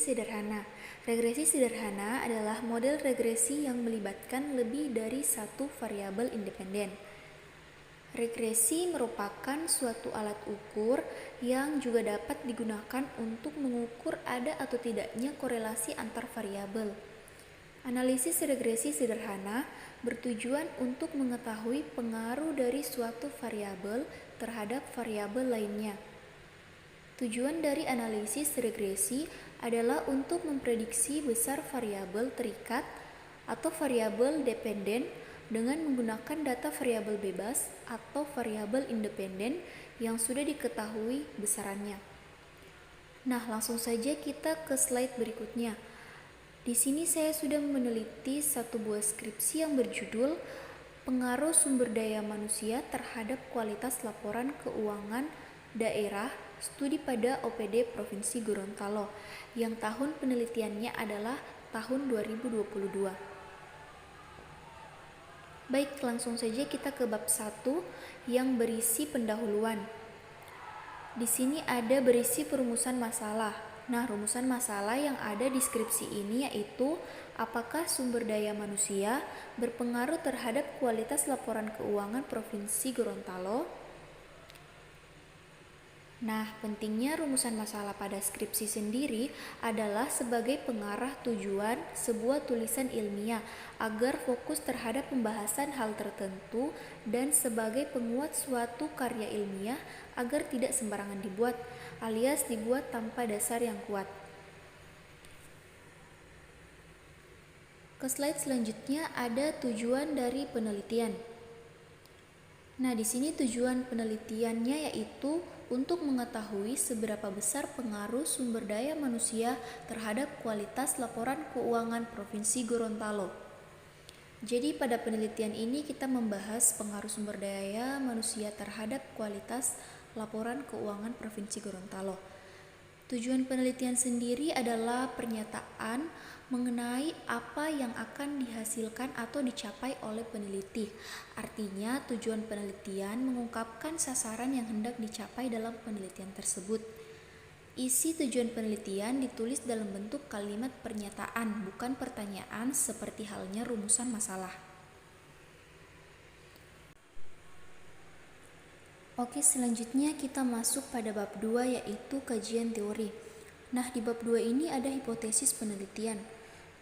sederhana. Regresi sederhana adalah model regresi yang melibatkan lebih dari satu variabel independen. Regresi merupakan suatu alat ukur yang juga dapat digunakan untuk mengukur ada atau tidaknya korelasi antar variabel. Analisis regresi sederhana bertujuan untuk mengetahui pengaruh dari suatu variabel terhadap variabel lainnya. Tujuan dari analisis regresi adalah untuk memprediksi besar variabel terikat atau variabel dependen dengan menggunakan data variabel bebas atau variabel independen yang sudah diketahui besarannya. Nah, langsung saja kita ke slide berikutnya. Di sini saya sudah meneliti satu buah skripsi yang berjudul Pengaruh Sumber Daya Manusia Terhadap Kualitas Laporan Keuangan Daerah Studi pada OPD Provinsi Gorontalo yang tahun penelitiannya adalah tahun 2022. Baik, langsung saja kita ke bab 1 yang berisi pendahuluan. Di sini ada berisi perumusan masalah. Nah, rumusan masalah yang ada di skripsi ini yaitu apakah sumber daya manusia berpengaruh terhadap kualitas laporan keuangan Provinsi Gorontalo? Nah, pentingnya rumusan masalah pada skripsi sendiri adalah sebagai pengarah tujuan sebuah tulisan ilmiah agar fokus terhadap pembahasan hal tertentu dan sebagai penguat suatu karya ilmiah agar tidak sembarangan dibuat, alias dibuat tanpa dasar yang kuat. Ke slide selanjutnya ada tujuan dari penelitian. Nah, di sini tujuan penelitiannya yaitu untuk mengetahui seberapa besar pengaruh sumber daya manusia terhadap kualitas laporan keuangan Provinsi Gorontalo. Jadi pada penelitian ini kita membahas pengaruh sumber daya manusia terhadap kualitas laporan keuangan Provinsi Gorontalo. Tujuan penelitian sendiri adalah pernyataan mengenai apa yang akan dihasilkan atau dicapai oleh peneliti. Artinya, tujuan penelitian mengungkapkan sasaran yang hendak dicapai dalam penelitian tersebut. Isi tujuan penelitian ditulis dalam bentuk kalimat pernyataan, bukan pertanyaan seperti halnya rumusan masalah. Oke, selanjutnya kita masuk pada bab 2 yaitu kajian teori. Nah, di bab 2 ini ada hipotesis penelitian.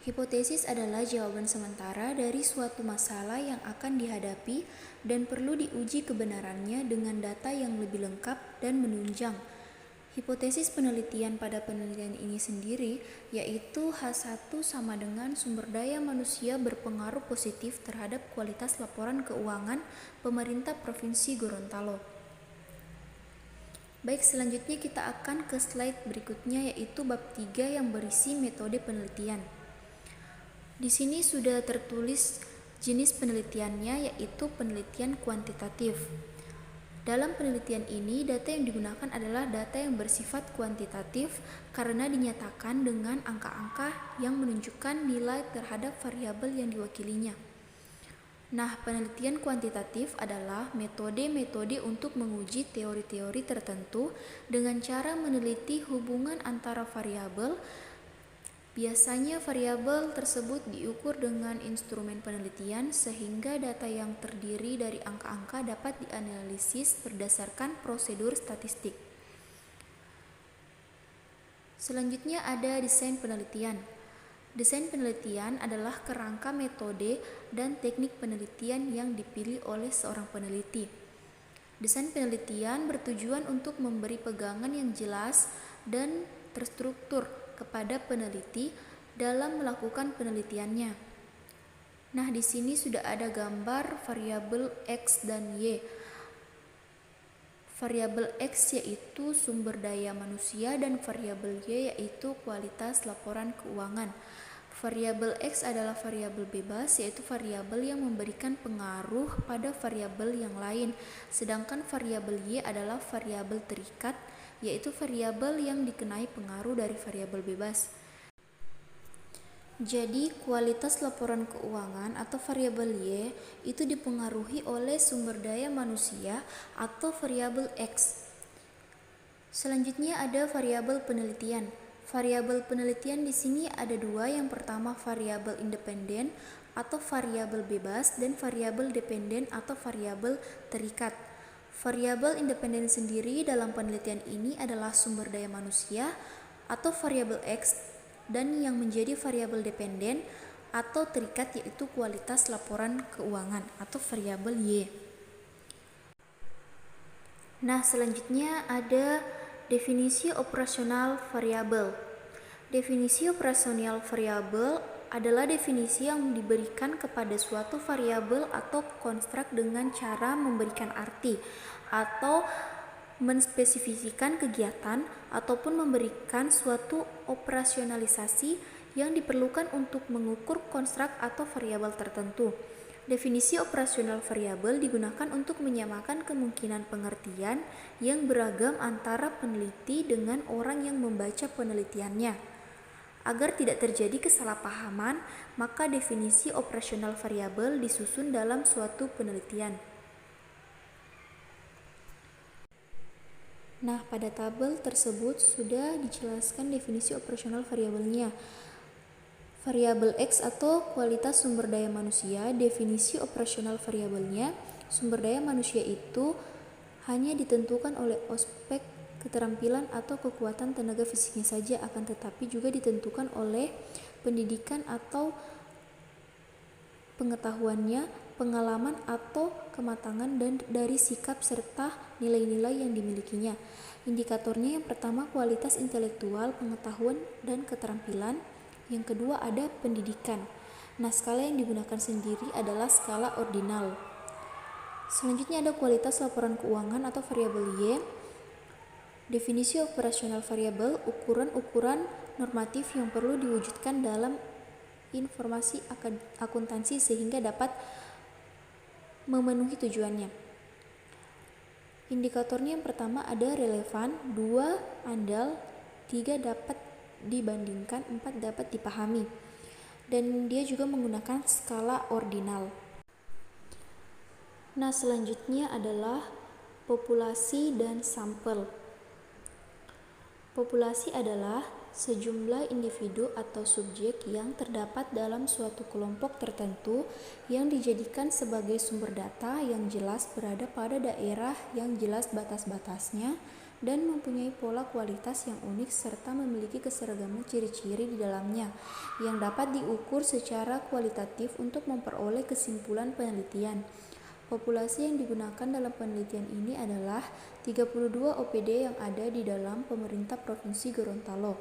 Hipotesis adalah jawaban sementara dari suatu masalah yang akan dihadapi dan perlu diuji kebenarannya dengan data yang lebih lengkap dan menunjang. Hipotesis penelitian pada penelitian ini sendiri yaitu H1 sama dengan sumber daya manusia berpengaruh positif terhadap kualitas laporan keuangan pemerintah Provinsi Gorontalo. Baik, selanjutnya kita akan ke slide berikutnya yaitu bab 3 yang berisi metode penelitian. Di sini sudah tertulis jenis penelitiannya yaitu penelitian kuantitatif. Dalam penelitian ini, data yang digunakan adalah data yang bersifat kuantitatif karena dinyatakan dengan angka-angka yang menunjukkan nilai terhadap variabel yang diwakilinya. Nah, penelitian kuantitatif adalah metode-metode untuk menguji teori-teori tertentu dengan cara meneliti hubungan antara variabel. Biasanya variabel tersebut diukur dengan instrumen penelitian sehingga data yang terdiri dari angka-angka dapat dianalisis berdasarkan prosedur statistik. Selanjutnya ada desain penelitian. Desain penelitian adalah kerangka metode dan teknik penelitian yang dipilih oleh seorang peneliti. Desain penelitian bertujuan untuk memberi pegangan yang jelas dan terstruktur kepada peneliti dalam melakukan penelitiannya. Nah, di sini sudah ada gambar variabel X dan Y. Variabel X yaitu sumber daya manusia dan variabel Y yaitu kualitas laporan keuangan. Variabel X adalah variabel bebas, yaitu variabel yang memberikan pengaruh pada variabel yang lain, sedangkan variabel Y adalah variabel terikat, yaitu variabel yang dikenai pengaruh dari variabel bebas. Jadi, kualitas laporan keuangan atau variabel Y itu dipengaruhi oleh sumber daya manusia atau variabel X. Selanjutnya ada variabel penelitian. Variabel penelitian di sini ada dua. Yang pertama variabel independen atau variabel bebas dan variabel dependen atau variabel terikat. Variabel independen sendiri dalam penelitian ini adalah sumber daya manusia atau variabel X, dan yang menjadi variabel dependen atau terikat yaitu kualitas laporan keuangan atau variabel Y. Nah, selanjutnya ada definisi operasional variabel. Definisi operasional variabel adalah definisi yang diberikan kepada suatu variabel atau konstruk dengan cara memberikan arti atau menspesifikasikan kegiatan ataupun memberikan suatu operasionalisasi yang diperlukan untuk mengukur konstruk atau variabel tertentu. Definisi operasional variabel digunakan untuk menyamakan kemungkinan pengertian yang beragam antara peneliti dengan orang yang membaca penelitiannya. Agar tidak terjadi kesalahpahaman, maka definisi operasional variabel disusun dalam suatu penelitian. Nah, pada tabel tersebut sudah dijelaskan definisi operasional variabelnya. Variabel X atau kualitas sumber daya manusia, definisi operasional variabelnya, sumber daya manusia itu hanya ditentukan oleh aspek keterampilan atau kekuatan tenaga fisiknya saja, akan tetapi juga ditentukan oleh pendidikan atau pengetahuannya, pengalaman atau kematangan dan dari sikap serta nilai-nilai yang dimilikinya. Indikatornya yang pertama kualitas intelektual, pengetahuan dan keterampilan. Yang kedua ada pendidikan. Nah, skala yang digunakan sendiri adalah skala ordinal. Selanjutnya ada kualitas laporan keuangan atau variabel Y. Definisi operasional variabel, ukuran-ukuran normatif yang perlu diwujudkan dalam informasi akuntansi sehingga dapat memenuhi tujuannya. Indikatornya yang pertama ada relevan, 2 andal, 3 dapat dibandingkan, 4 dapat dipahami. Dan dia juga menggunakan skala ordinal. Nah, selanjutnya adalah populasi dan sampel. Populasi adalah sejumlah individu atau subjek yang terdapat dalam suatu kelompok tertentu yang dijadikan sebagai sumber data yang jelas berada pada daerah yang jelas batas-batasnya dan mempunyai pola kualitas yang unik serta memiliki keseragaman ciri-ciri di dalamnya yang dapat diukur secara kualitatif untuk memperoleh kesimpulan penelitian. Populasi yang digunakan dalam penelitian ini adalah 32 OPD yang ada di dalam pemerintah Provinsi Gorontalo.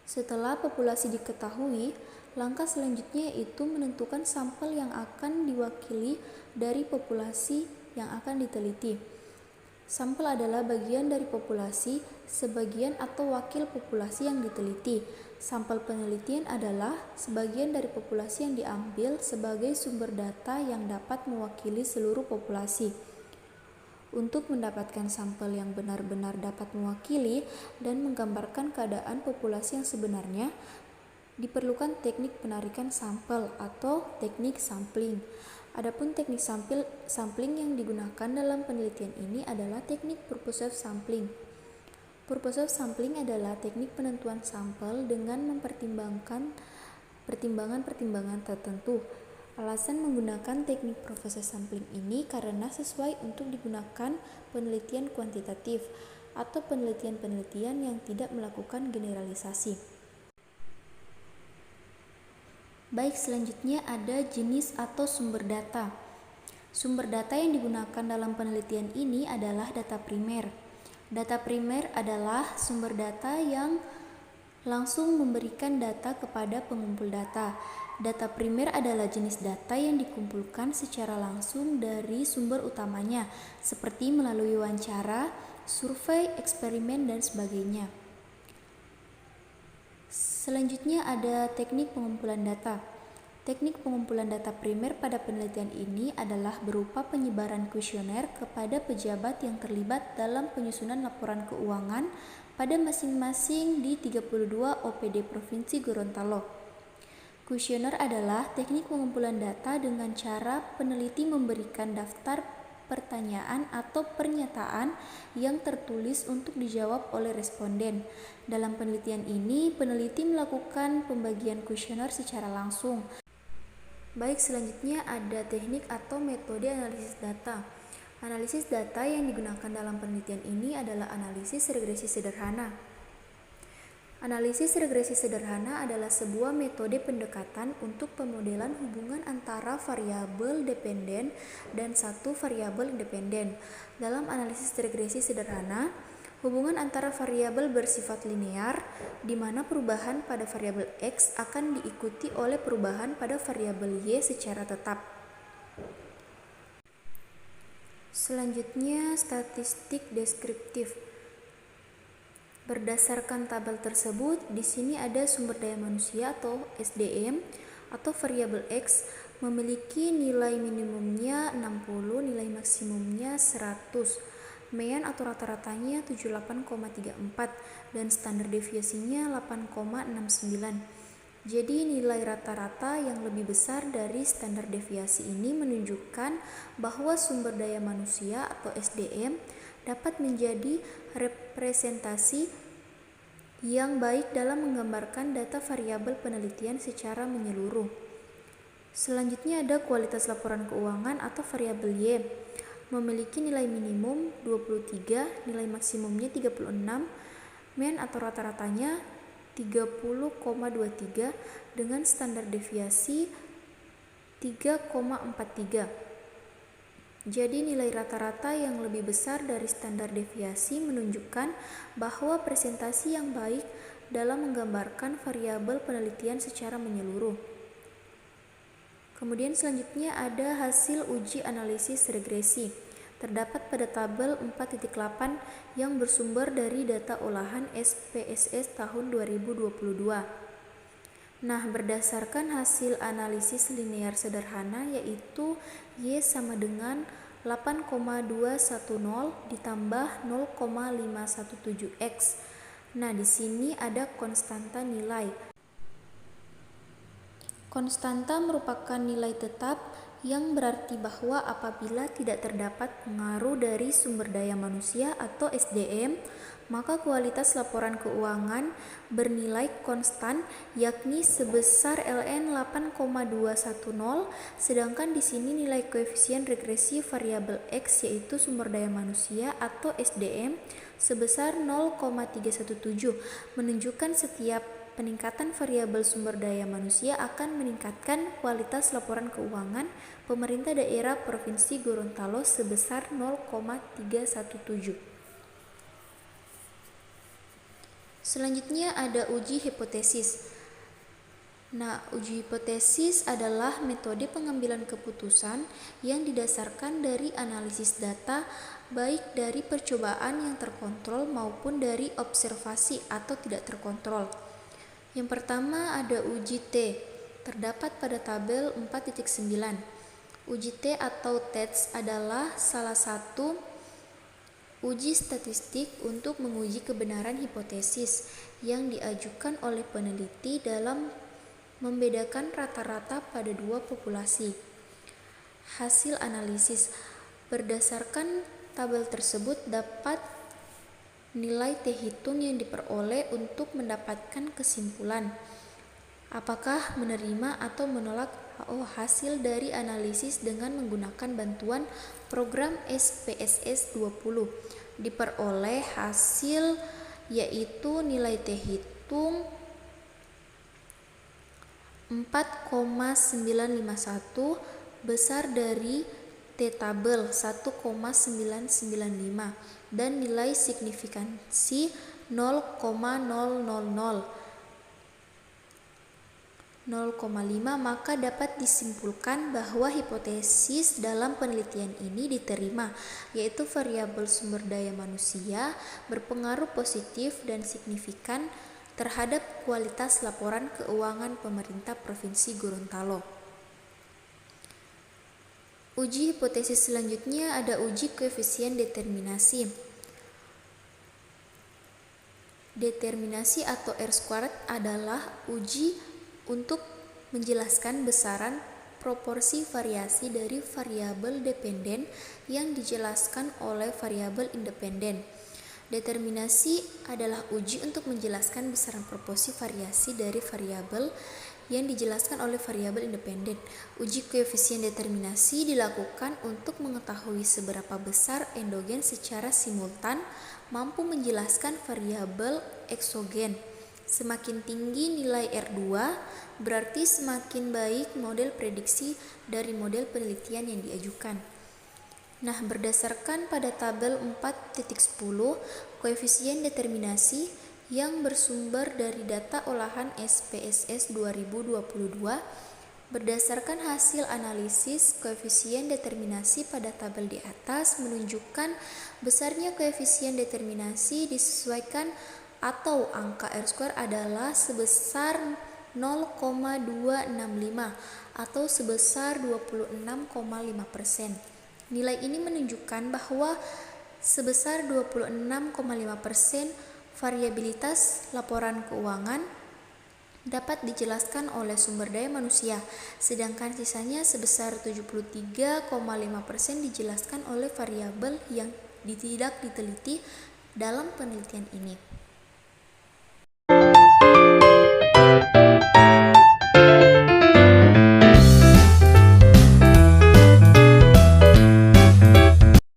Setelah populasi diketahui, langkah selanjutnya yaitu menentukan sampel yang akan diwakili dari populasi yang akan diteliti. Sampel adalah bagian dari populasi, sebagian atau wakil populasi yang diteliti. Sampel penelitian adalah sebagian dari populasi yang diambil sebagai sumber data yang dapat mewakili seluruh populasi. Untuk mendapatkan sampel yang benar-benar dapat mewakili dan menggambarkan keadaan populasi yang sebenarnya, diperlukan teknik penarikan sampel atau teknik sampling. Adapun teknik sampling yang digunakan dalam penelitian ini adalah teknik purposive sampling. Purposive sampling adalah teknik penentuan sampel dengan mempertimbangkan pertimbangan-pertimbangan tertentu. Alasan menggunakan teknik purposive sampling ini karena sesuai untuk digunakan penelitian kuantitatif atau penelitian-penelitian yang tidak melakukan generalisasi. Baik, selanjutnya ada jenis atau sumber data. Sumber data yang digunakan dalam penelitian ini adalah data primer. Data primer adalah sumber data yang langsung memberikan data kepada pengumpul data. Data primer adalah jenis data yang dikumpulkan secara langsung dari sumber utamanya, seperti melalui wawancara, survei, eksperimen, dan sebagainya. Selanjutnya ada teknik pengumpulan data. Teknik pengumpulan data primer pada penelitian ini adalah berupa penyebaran kuesioner kepada pejabat yang terlibat dalam penyusunan laporan keuangan pada masing-masing di 32 OPD Provinsi Gorontalo. Kuesioner adalah teknik pengumpulan data dengan cara peneliti memberikan daftar pertanyaan atau pernyataan yang tertulis untuk dijawab oleh responden. Dalam penelitian ini, peneliti melakukan pembagian kuesioner secara langsung. Baik, selanjutnya ada teknik atau metode analisis data. Analisis data yang digunakan dalam penelitian ini adalah analisis regresi sederhana. Analisis regresi sederhana adalah sebuah metode pendekatan untuk pemodelan hubungan antara variabel dependen dan satu variabel independen. Dalam analisis regresi sederhana, hubungan antara variabel bersifat linear, di mana perubahan pada variabel X akan diikuti oleh perubahan pada variabel Y secara tetap. Selanjutnya, statistik deskriptif. Berdasarkan tabel tersebut, di sini ada sumber daya manusia atau SDM atau variabel X memiliki nilai minimumnya 60, nilai maksimumnya 100, median atau rata-ratanya 78,34 dan standar deviasinya 8,69. Jadi nilai rata-rata yang lebih besar dari standar deviasi ini menunjukkan bahwa sumber daya manusia atau SDM dapat menjadi representasi yang baik dalam menggambarkan data variabel penelitian secara menyeluruh. Selanjutnya ada kualitas laporan keuangan atau variabel Y. Memiliki nilai minimum 23, nilai maksimumnya 36, median atau rata-ratanya 30,23 dengan standar deviasi 3,43. Jadi nilai rata-rata yang lebih besar dari standar deviasi menunjukkan bahwa presentasi yang baik dalam menggambarkan variabel penelitian secara menyeluruh. Kemudian selanjutnya ada hasil uji analisis regresi. Terdapat pada tabel 4.8 yang bersumber dari data olahan SPSS tahun 2022. Nah, berdasarkan hasil analisis linear sederhana yaitu Y sama dengan 8,210 ditambah 0,517X. Nah, di sini ada konstanta nilai. Konstanta merupakan nilai tetap yang berarti bahwa apabila tidak terdapat pengaruh dari sumber daya manusia atau SDM, maka kualitas laporan keuangan bernilai konstan yakni sebesar ln 8,210, sedangkan di sini nilai koefisien regresi variabel X yaitu sumber daya manusia atau SDM sebesar 0,317, menunjukkan setiap peningkatan variabel sumber daya manusia akan meningkatkan kualitas laporan keuangan pemerintah daerah Provinsi Gorontalo sebesar 0,317. Selanjutnya ada uji hipotesis. Nah, uji hipotesis adalah metode pengambilan keputusan yang didasarkan dari analisis data baik dari percobaan yang terkontrol maupun dari observasi atau tidak terkontrol. Yang pertama ada uji T, terdapat pada tabel 4.9. Uji T atau TETS adalah salah satu uji statistik untuk menguji kebenaran hipotesis yang diajukan oleh peneliti dalam membedakan rata-rata pada dua populasi. Hasil analisis berdasarkan tabel tersebut dapat nilai T hitung yang diperoleh untuk mendapatkan kesimpulan apakah menerima atau menolak hasil dari analisis dengan menggunakan bantuan program SPSS 20. Diperoleh hasil yaitu nilai T hitung 4,951 besar dari T tabel 1,995 dan nilai signifikansi 0,5, maka dapat disimpulkan bahwa hipotesis dalam penelitian ini diterima, yaitu variabel sumber daya manusia berpengaruh positif dan signifikan terhadap kualitas laporan keuangan pemerintah Provinsi Gorontalo. Uji hipotesis selanjutnya ada uji koefisien determinasi. Determinasi atau R-squared adalah uji untuk menjelaskan besaran proporsi variasi dari variabel dependen yang dijelaskan oleh variabel independen. Determinasi adalah uji untuk menjelaskan besaran proporsi variasi dari variabel yang dijelaskan oleh variabel independen. Uji koefisien determinasi dilakukan untuk mengetahui seberapa besar endogen secara simultan mampu menjelaskan variabel eksogen. Semakin tinggi nilai R2, berarti semakin baik model prediksi dari model penelitian yang diajukan. Nah, berdasarkan pada tabel 4.10, koefisien determinasi yang bersumber dari data olahan SPSS 2022, berdasarkan hasil analisis koefisien determinasi pada tabel di atas menunjukkan besarnya koefisien determinasi disesuaikan atau angka R² adalah sebesar 0,265 atau sebesar 26,5%. Nilai ini menunjukkan bahwa sebesar 26,5% variabilitas laporan keuangan dapat dijelaskan oleh sumber daya manusia, sedangkan sisanya sebesar 73,5% dijelaskan oleh variabel yang tidak diteliti dalam penelitian ini.